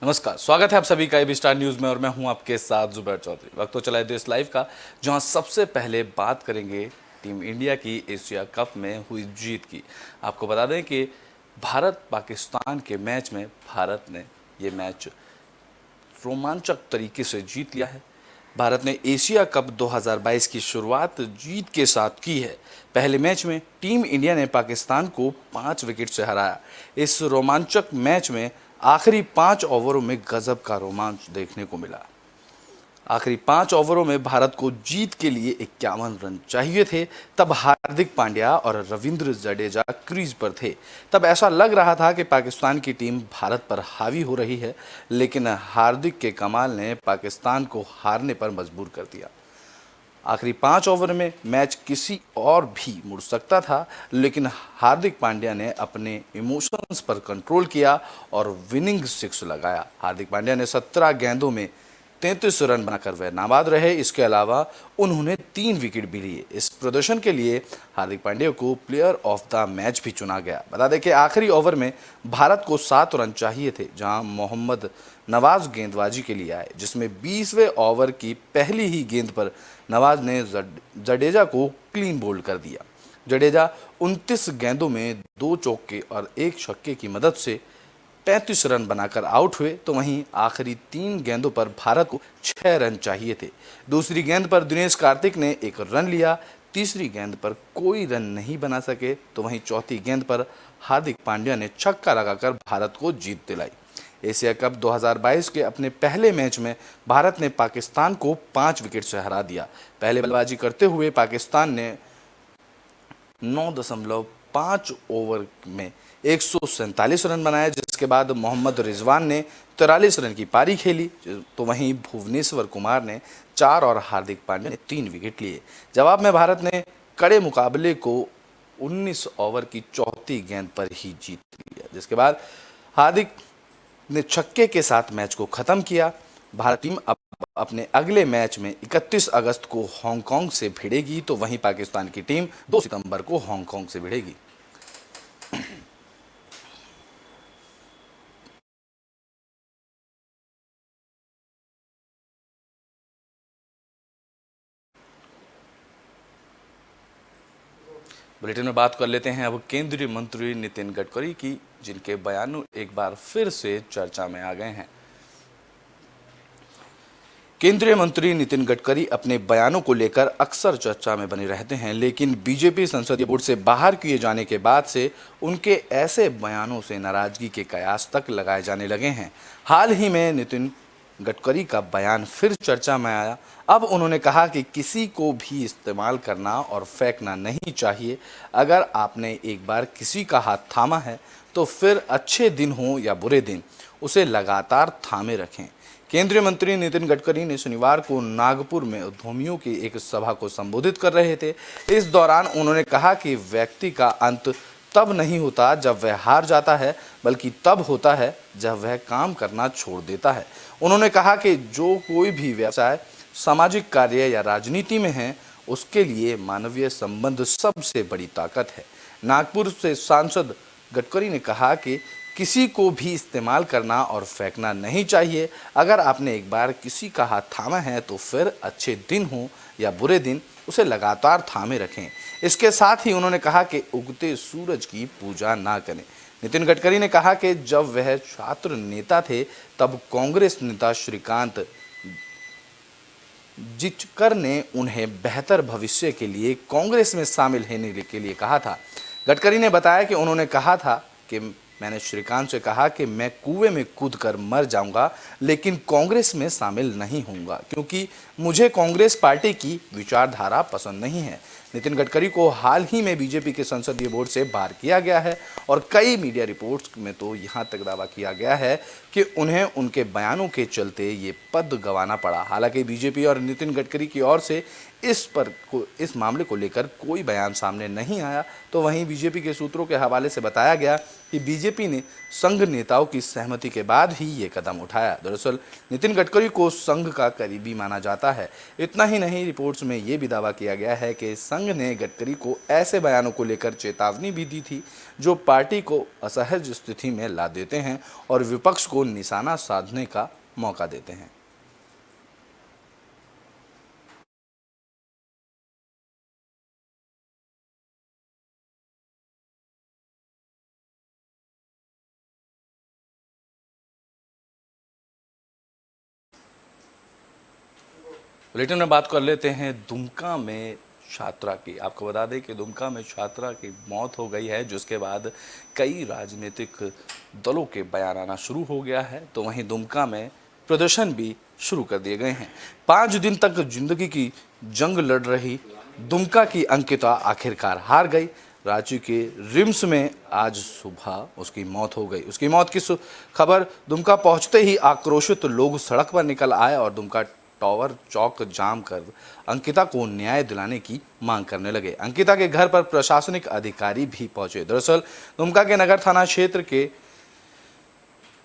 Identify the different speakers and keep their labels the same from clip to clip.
Speaker 1: नमस्कार, स्वागत है आप सभी का एबी स्टार न्यूज में और मैं हूं आपके साथ जुबैर चौधरी। वक्त तो चला है देश लाइव का, जहां सबसे पहले बात करेंगे टीम इंडिया की एशिया कप में हुई जीत की। आपको बता दें कि भारत पाकिस्तान के मैच में भारत ने ये मैच रोमांचक तरीके से जीत लिया है। भारत ने एशिया कप 2022 की शुरुआत जीत के साथ की है। पहले मैच में टीम इंडिया ने पाकिस्तान को 5 विकेट से हराया। इस रोमांचक मैच में आखिरी 5 ओवरों में गजब का रोमांच देखने को मिला। आखिरी 5 ओवरों में भारत को जीत के लिए 51 रन चाहिए थे। तब हार्दिक पांड्या और रविंद्र जडेजा क्रीज पर थे। तब ऐसा लग रहा था कि पाकिस्तान की टीम भारत पर हावी हो रही है, लेकिन हार्दिक के कमाल ने पाकिस्तान को हारने पर मजबूर कर दिया। आखिरी 5 ओवर में मैच किसी और भी मुड़ सकता था, लेकिन हार्दिक पांड्या ने अपने इमोशंस पर कंट्रोल किया और विनिंग सिक्स लगाया। हार्दिक पांड्या ने 17 गेंदों में 33 रन बनाकर वह नाबाद रहे। इसके अलावा उन्होंने 3 विकेट भी लिए। इस प्रदर्शन के लिए हार्दिक पांड्या को प्लेयर ऑफ द मैच भी चुना गया। बता दें कि आखिरी ओवर में भारत को 7 रन चाहिए थे, जहां मोहम्मद नवाज गेंदबाजी के लिए आए, जिसमें 20वें ओवर की पहली ही गेंद पर नवाज ने जडेजा को क्लीन बोल्ड कर दिया। जडेजा 29 गेंदों में 2 चौके और 1 छक्के की मदद से 35 रन बनाकर आउट हुए। तो वहीं आखिरी 3 गेंदों पर भारत को 6 रन चाहिए थे। दूसरी गेंद पर दिनेश कार्तिक ने 1 रन लिया। तीसरी गेंद पर कोई रन नहीं बना सके। तो वहीं चौथी गेंद पर हार्दिक पांड्या ने छक्का लगाकर भारत को जीत दिलाई। एशिया कप 2022 के अपने पहले मैच में भारत ने पाकिस्तान को 5 विकेट से हरा दिया। पहले बल्लेबाजी करते हुए पाकिस्तान ने 9.5 ओवर में 147 रन बनाए, जिसके बाद मोहम्मद रिजवान ने 43 रन की पारी खेली। तो वहीं भुवनेश्वर कुमार ने 4 और हार्दिक पांड्या ने 3 विकेट लिए। जवाब में भारत ने कड़े मुकाबले को 19 ओवर की चौथी गेंद पर ही जीत लिया, जिसके बाद हार्दिक ने छक्के के साथ मैच को खत्म किया। भारत टीम अब अपने अगले मैच में 31 अगस्त को हांगकांग से भिड़ेगी। तो वहीं पाकिस्तान की टीम 2 सितंबर को हांगकांग से भिड़ेगी। बुलेटिन में बात कर लेते हैं अब केंद्रीय मंत्री नितिन गडकरी की, जिनके बयान एक बार फिर से चर्चा में आ गए हैं। केंद्रीय मंत्री नितिन गडकरी अपने बयानों को लेकर अक्सर चर्चा में बने रहते हैं, लेकिन बीजेपी संसदीय बोर्ड से बाहर किए जाने के बाद से उनके ऐसे बयानों से नाराजगी के कयास तक लगाए जाने लगे हैं। हाल ही में नितिन गडकरी का बयान फिर चर्चा में आया। अब उन्होंने कहा कि किसी को भी इस्तेमाल करना और फेंकना नहीं चाहिए। अगर आपने एक बार किसी का हाथ थामा है तो फिर अच्छे दिन हो या बुरे दिन उसे लगातार थामे रखें। केंद्रीय मंत्री नितिन गडकरी ने शनिवार को नागपुर में उद्यमियों की एक सभा को संबोधित कर रहे थे। इस दौरान उन्होंने कहा कि व्यक्ति का अंत तब नहीं होता जब वह हार जाता है, बल्कि तब होता है जब वह काम करना छोड़ देता है। उन्होंने कहा कि जो कोई भी व्यवसाय, सामाजिक कार्य या राजनीति में है, उसके लिए मानवीय संबंध सबसे बड़ी ताकत है। नागपुर से सांसद गडकरी ने कहा कि किसी को भी इस्तेमाल करना और फेंकना नहीं चाहिए। अगर आपने एक बार किसी का हाथ थामा है तो फिर अच्छे दिन हो या बुरे दिन उसे लगातार थामे रखें। इसके साथ ही उन्होंने कहा कि उगते सूरज की पूजा ना करें। नितिन गडकरी ने कहा कि जब वह छात्र नेता थे तब कांग्रेस नेता श्रीकांत जिचकर ने उन्हें बेहतर भविष्य के लिए कांग्रेस में शामिल होने के लिए कहा था। गडकरी ने बताया कि उन्होंने कहा था कि मैंने श्रीकांत से कहा कि मैं कुएं में कूदकर मर जाऊंगा, लेकिन कांग्रेस में शामिल नहीं होऊंगा, क्योंकि मुझे कांग्रेस पार्टी की विचारधारा पसंद नहीं है। नितिन गडकरी को हाल ही में बीजेपी के संसदीय बोर्ड से बाहर किया गया है और कई मीडिया रिपोर्ट्स में तो यहां तक दावा किया गया है कि उन्हें उनके बयानों के चलते ये पद गंवाना पड़ा। हालांकि बीजेपी और नितिन गडकरी की ओर से इस मामले को लेकर कोई बयान सामने नहीं आया। तो वहीं बीजेपी के सूत्रों के हवाले से बताया गया कि बीजेपी ने संघ नेताओं की सहमति के बाद ही ये कदम उठाया। दरअसल नितिन गडकरी को संघ का करीबी माना जाता जाता है। इतना ही नहीं, रिपोर्ट्स में ये भी दावा किया गया है कि संघ ने गडकरी को ऐसे बयानों को लेकर चेतावनी भी दी थी जो पार्टी को असहज स्थिति में ला देते हैं और विपक्ष को निशाना साधने का मौका देते हैं। बुलेटिन में बात कर लेते हैं दुमका में छात्रा की। आपको बता दें कि दुमका में छात्रा की मौत हो गई है, जिसके बाद कई राजनीतिक दलों के बयान आना शुरू हो गया है। तो वहीं दुमका में प्रदर्शन भी शुरू कर दिए गए हैं। 5 दिन तक जिंदगी की जंग लड़ रही दुमका की अंकिता आखिरकार हार गई। रांची के रिम्स में आज सुबह उसकी मौत हो गई। उसकी मौत की खबर दुमका पहुंचते ही आक्रोशित लोग सड़क पर निकल आए और दुमका टावर चौक जाम कर अंकिता को न्याय दिलाने की मांग करने लगे। अंकिता के घर पर प्रशासनिक अधिकारी भी पहुंचे। दरअसल दुमका के नगर थाना क्षेत्र के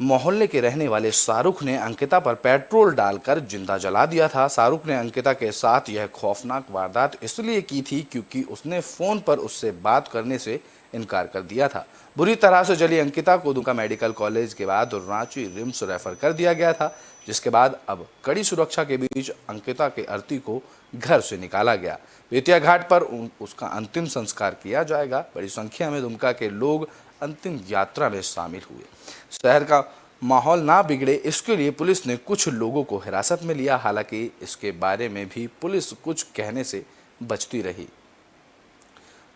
Speaker 1: मोहल्ले के रहने वाले शाहरुख ने अंकिता पर पेट्रोल डालकर जिंदा जला दिया था। शाहरुख ने अंकिता के साथ यह खौफनाक वारदात इसलिए की थी क्योंकि उसने फोन पर उससे बात करने से इनकार कर दिया था। बुरी तरह से जली अंकिता को दुमका मेडिकल कॉलेज के बाद रांची रिम्स रेफर कर दिया गया था, जिसके बाद अब कड़ी सुरक्षा के बीच अंकिता के अर्थी को घर से निकाला गया। बेतिया घाट पर उसका अंतिम संस्कार किया जाएगा। बड़ी संख्या में दुमका के लोग अंतिम यात्रा में शामिल हुए। शहर का माहौल ना बिगड़े, इसके लिए पुलिस ने कुछ लोगों को हिरासत में लिया। हालांकि इसके बारे में भी पुलिस कुछ कहने से बचती रही।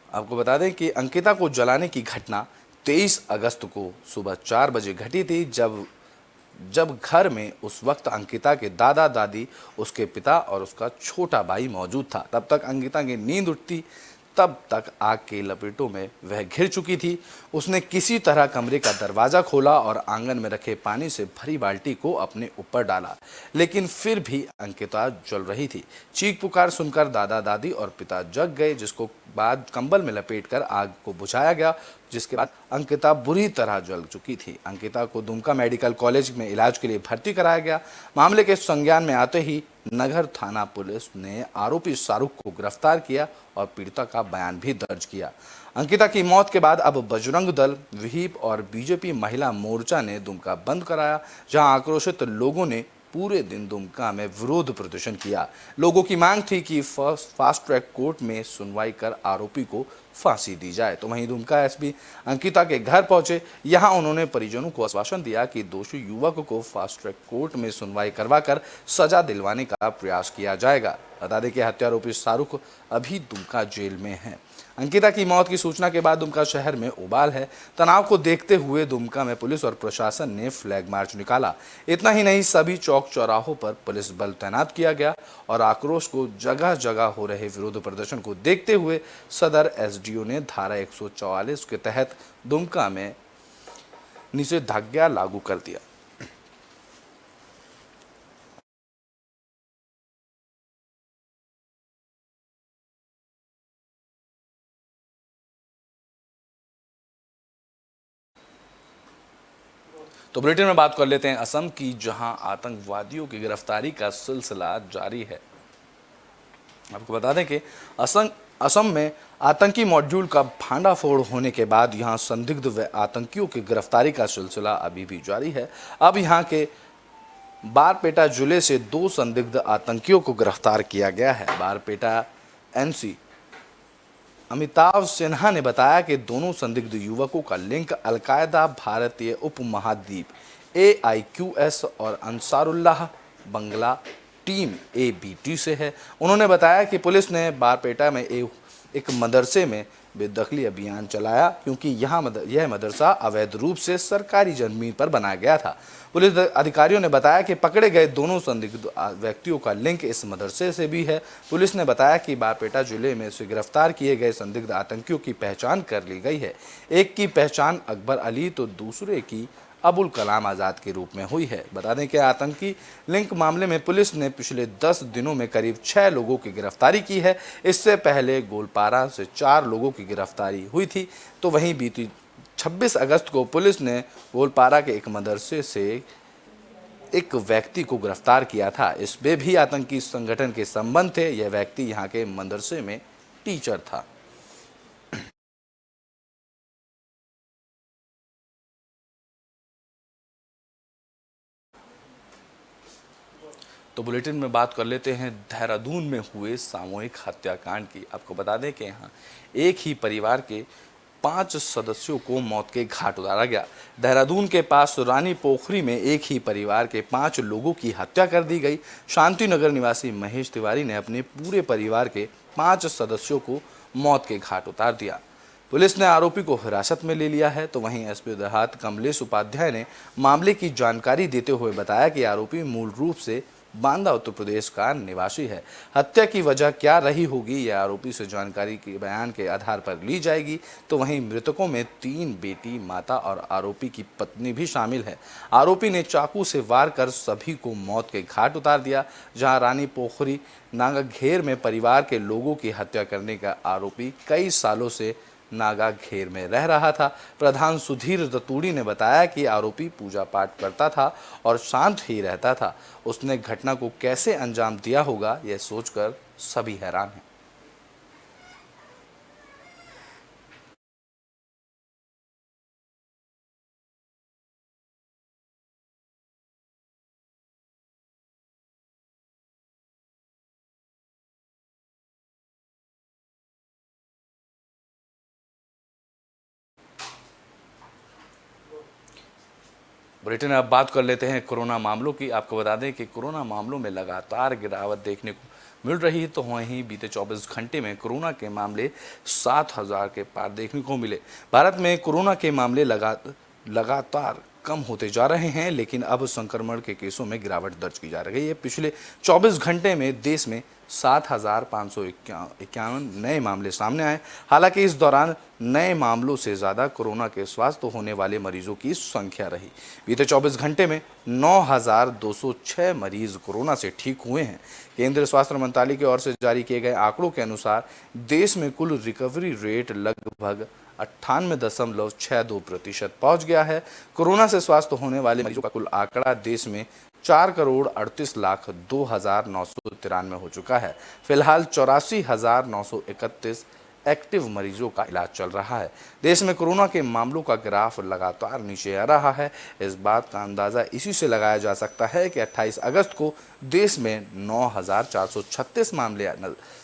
Speaker 1: आपको बता दें कि अंकिता को जलाने की घटना 23 अगस्त को सुबह 4 बजे घटी थी, जब घर में उस वक्त अंकिता के दादा दादी, उसके पिता और उसका छोटा भाई मौजूद था। तब तक अंकिता की नींद उठती, तब तक आग के लपेटों में वह घिर चुकी थी। उसने किसी तरह कमरे का दरवाज़ा खोला और आंगन में रखे पानी से भरी बाल्टी को अपने ऊपर डाला, लेकिन फिर भी अंकिता जल रही थी। चीख पुकार सुनकर दादा दादी और पिता जग गए, जिसको बाद कंबल में लपेटकर आग को बुझाया गया, जिसके बाद अंकिता बुरी तरह जल चुकी थी। अंकिता को दुमका मेडिकल कॉलेज में इलाज के लिए भर्ती कराया गया। मामले के संज्ञान में आते ही नगर थाना पुलिस ने आरोपी शाहरुख को गिरफ्तार किया और पीड़िता का बयान भी दर्ज किया। अंकिता की मौत के बाद अब बजरंग दल, विहिप और बीजेपी महिला मोर्चा ने दुमका बंद कराया, जहां आक्रोशित लोगों ने पूरे दिन दुमका में विरोध प्रदर्शन किया। लोगों की मांग थी कि फास्ट ट्रैक कोर्ट में सुनवाई कर आरोपी को फांसी दी जाए। तो वहीं दुमका एसपी अंकिता के घर पहुंचे। यहां उन्होंने परिजनों को आश्वासन दिया कि दोषी युवक को फास्ट ट्रैक कोर्ट में सुनवाई करवाकर सजा दिलवाने का प्रयास किया जाएगा। बता दें कि हत्यारोपी शाहरुख अभी दुमका जेल में है। अंकिता की मौत की सूचना के बाद दुमका शहर में उबाल है। तनाव को देखते हुए दुमका में पुलिस और प्रशासन ने फ्लैग मार्च निकाला। इतना ही नहीं, सभी चौक चौराहों पर पुलिस बल तैनात किया गया और आक्रोश को जगह जगह हो रहे विरोध प्रदर्शन को देखते हुए सदर एसडीओ ने धारा 144 के तहत दुमका में निषेधाज्ञा लागू कर दिया। तो बुलेटिन में बात कर लेते हैं असम की, जहां आतंकवादियों की गिरफ्तारी का सिलसिला जारी है। आपको बता दें कि असम में आतंकी मॉड्यूल का भांडाफोड़ होने के बाद यहां संदिग्ध व आतंकियों की गिरफ्तारी का सिलसिला अभी भी जारी है। अब यहां के बारपेटा जिले से 2 संदिग्ध आतंकियों को गिरफ्तार किया गया है। बारपेटा एनसी अमिताभ सिन्हा ने बताया कि दोनों संदिग्ध युवकों का लिंक अलकायदा, भारतीय उपमहाद्वीप AIQS और अंसारुल्लाह बंगला टीम ABT से है। उन्होंने बताया कि पुलिस ने बारपेटा में एक मदरसे में बेदखली अभियान चलाया, क्योंकि यह मदरसा अवैध रूप से सरकारी जमीन पर बनाया गया था। पुलिस अधिकारियों ने बताया कि पकड़े गए दोनों संदिग्ध व्यक्तियों का लिंक इस मदरसे से भी है। पुलिस ने बताया कि बारपेटा जिले में से गिरफ्तार किए गए संदिग्ध आतंकियों की पहचान कर ली गई है। एक की पहचान अकबर अली तो दूसरे की अबुल कलाम आज़ाद के रूप में हुई है। बता दें कि आतंकी लिंक मामले में पुलिस ने पिछले 10 दिनों में करीब 6 लोगों की गिरफ्तारी की है। इससे पहले गोलपारा से 4 लोगों की गिरफ्तारी हुई थी। तो वहीं बीती 26 अगस्त को पुलिस ने गोलपारा के एक मदरसे से एक व्यक्ति को गिरफ्तार किया था। इसमें भी आतंकी संगठन के संबंध थे। यह व्यक्ति यहाँ के मदरसे में टीचर था। तो बुलेटिन में बात कर लेते हैं देहरादून में हुए सामूहिक हत्याकांड की। आपको बता दें कि यहाँ एक ही परिवार के 5 सदस्यों को मौत के घाट उतारा गया। देहरादून के पास रानी पोखरी में एक ही परिवार के 5 लोगों की हत्या कर दी गई। शांति नगर निवासी महेश तिवारी ने अपने पूरे परिवार के 5 सदस्यों को मौत के घाट उतार दिया। पुलिस ने आरोपी को हिरासत में ले लिया है। तो वहीं एसपी देहात कमलेश उपाध्याय ने मामले की जानकारी देते हुए बताया कि आरोपी मूल रूप से बांदा उत्तर प्रदेश का निवासी है। हत्या की वजह क्या रही होगी, यह आरोपी से जानकारी के बयान के आधार पर ली जाएगी। तो वहीं मृतकों में 3 बेटी, माता और आरोपी की पत्नी भी शामिल है। आरोपी ने चाकू से वार कर सभी को मौत के घाट उतार दिया। जहां रानी पोखरी नागाघेर में परिवार के लोगों की हत्या करने का आरोपी कई सालों से नागाघेर में रह रहा था। प्रधान सुधीर दतूड़ी ने बताया कि आरोपी पूजा पाठ करता था और शांत ही रहता था। उसने घटना को कैसे अंजाम दिया होगा, यह सोचकर सभी हैरान हैं। बुलेटिन में अब बात कर लेते हैं कोरोना मामलों की। आपको बता दें कि कोरोना मामलों में लगातार गिरावट देखने को मिल रही है। तो वहीं बीते 24 घंटे में कोरोना के मामले 7,000 के पार देखने को मिले। भारत में कोरोना के मामले लगातार कम होते जा रहे हैं, लेकिन अब संक्रमण के केसों में गिरावट दर्ज की जा रही है। पिछले 24 घंटे में देश में 7,551 नए मामले सामने आए। हालांकि इस दौरान नए मामलों से ज़्यादा कोरोना के स्वस्थ होने वाले मरीजों की संख्या रही। बीते 24 घंटे में 9,206 मरीज कोरोना से ठीक हुए हैं। केंद्रीय स्वास्थ्य मंत्रालय की ओर से जारी किए गए आंकड़ों के अनुसार देश में कुल रिकवरी रेट लगभग 98.62% पहुंच गया है। कोरोना से स्वस्थ होने वाले मरीजों का कुल आंकड़ा देश में 4,38,02,993 हो चुका है। फिलहाल 84,931 एक्टिव मरीजों का इलाज चल रहा है। देश में कोरोना के मामलों का ग्राफ लगातार नीचे आ रहा है। इस बात का अंदाजा इसी से लगाया जा सकता है कि 28 अगस्त को देश में 9,436 मामले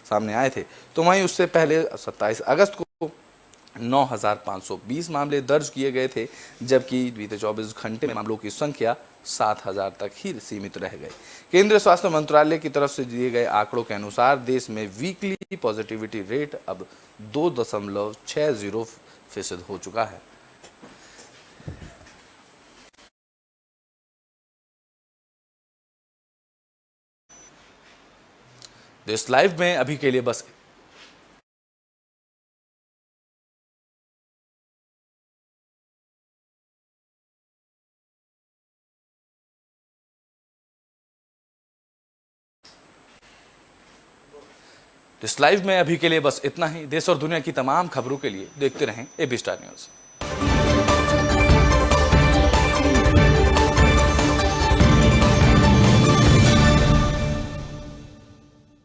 Speaker 1: सामने आए थे। तो वहीं उससे पहले 27 अगस्त को 9,520 मामले दर्ज किए गए थे, जबकि बीते 24 घंटे में मामलों की संख्या 7,000 तक ही सीमित रह गए। केंद्रीय स्वास्थ्य मंत्रालय की तरफ से दिए गए आंकड़ों के अनुसार देश में वीकली पॉजिटिविटी रेट अब 2.60% हो चुका है। देश लाइव में अभी के लिए बस इतना ही। देश और दुनिया की तमाम खबरों के लिए देखते रहें एबी स्टार न्यूज़।